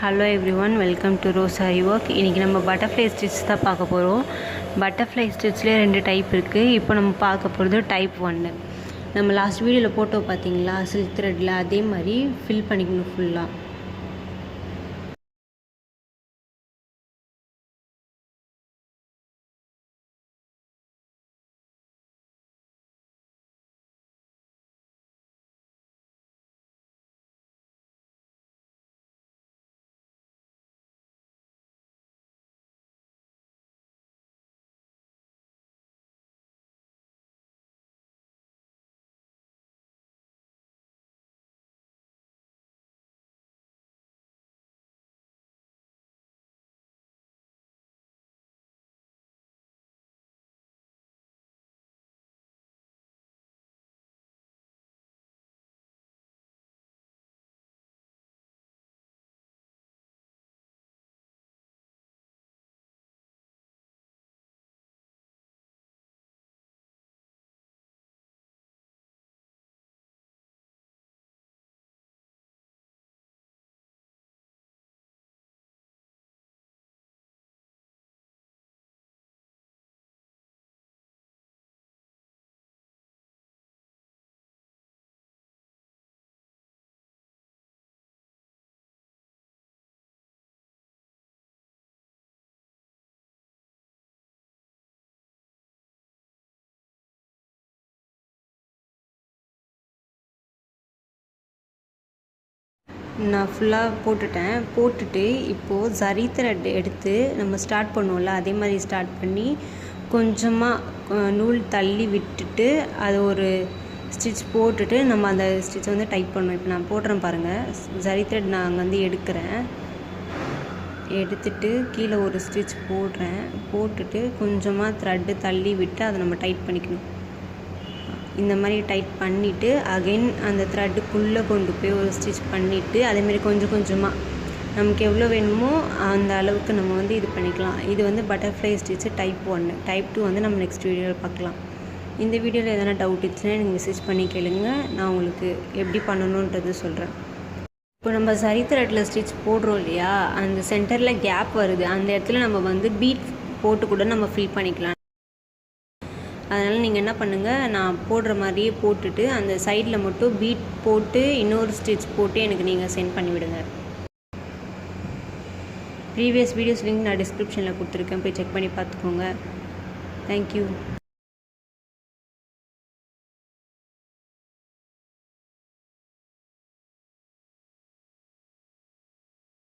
Hello everyone, welcome to rose sorry work. இன்றைக்கி நம்ம butterfly stitch தான் பார்க்க போகிறோம். பட்டர்ஃப்ளை ஸ்டிச்லேயே 2 டைப் இருக்குது. இப்போ நம்ம பார்க்க போகிறது டைப் 1. நம்ம லாஸ்ட் வீடியோவில் போட்டோ பார்த்தீங்களா, சில்க் த்ரெட்டில், அதே மாதிரி ஃபில் பண்ணிக்கணும் ஃபுல்லாக. நான் ஃபுல்லாக போட்டுட்டு இப்போது ஜரி த்ரெட் எடுத்து நம்ம ஸ்டார்ட் பண்ணுவோம்ல, அதே மாதிரி ஸ்டார்ட் பண்ணி கொஞ்சமாக நூல் தள்ளி விட்டுட்டு அது ஒரு ஸ்டிச் போட்டுட்டு நம்ம அந்த ஸ்டிச்சை வந்து டைட் பண்ணணும். இப்போ நான் போடுறேன் பாருங்கள். ஜரி த்ரெட் நான் அங்கே வந்து எடுத்துட்டு கீழே ஒரு ஸ்டிச் போட்டுட்டு கொஞ்சமாக த்ரெட்டு தள்ளி விட்டு அதை நம்ம டைட் பண்ணிக்கணும். இந்த மாதிரி டைட் பண்ணிவிட்டு அகைன் அந்த த்ரெட்டுக்குள்ளே கொண்டு போய் ஒரு ஸ்டிச் பண்ணிவிட்டு அதேமாதிரி கொஞ்சம் கொஞ்சமாக நமக்கு எவ்வளோ வேணுமோ அந்த அளவுக்கு நம்ம வந்து இது பண்ணிக்கலாம். இது வந்து பட்டர்ஃப்ளை ஸ்டிச்சு டைப் 1. டைப் 2 வந்து நம்ம நெக்ஸ்ட் வீடியோவில் பார்க்கலாம். இந்த வீடியோவில் எதனா டவுட் இருந்துச்சுன்னா எனக்கு மெசேஜ் பண்ணி கேளுங்க, நான் உங்களுக்கு எப்படி பண்ணணுன்றது சொல்கிறேன். இப்போ நம்ம சரி த்ரெட்டில் ஸ்டிச் போடுறோம் இல்லையா, அந்த சென்டரில் கேப் வருது, அந்த இடத்துல நம்ம வந்து பீட் போட்டு கூட நம்ம ஃபில் பண்ணிக்கலாம். அதனால் நீங்கள் என்ன பண்ணுங்கள், நான் போடுற மாதிரியே போட்டுட்டு அந்த சைடில் மட்டும் பீட் போட்டு இன்னொரு ஸ்டிச் போட்டு எனக்கு நீங்கள் சென்ட் பண்ணிவிடுங்க. ப்ரீவியஸ் வீடியோஸ் லிங்க் நான் டிஸ்கிரிப்ஷனில் கொடுத்துருக்கேன், போய் செக் பண்ணி பார்த்துக்கோங்க. தேங்க்யூ.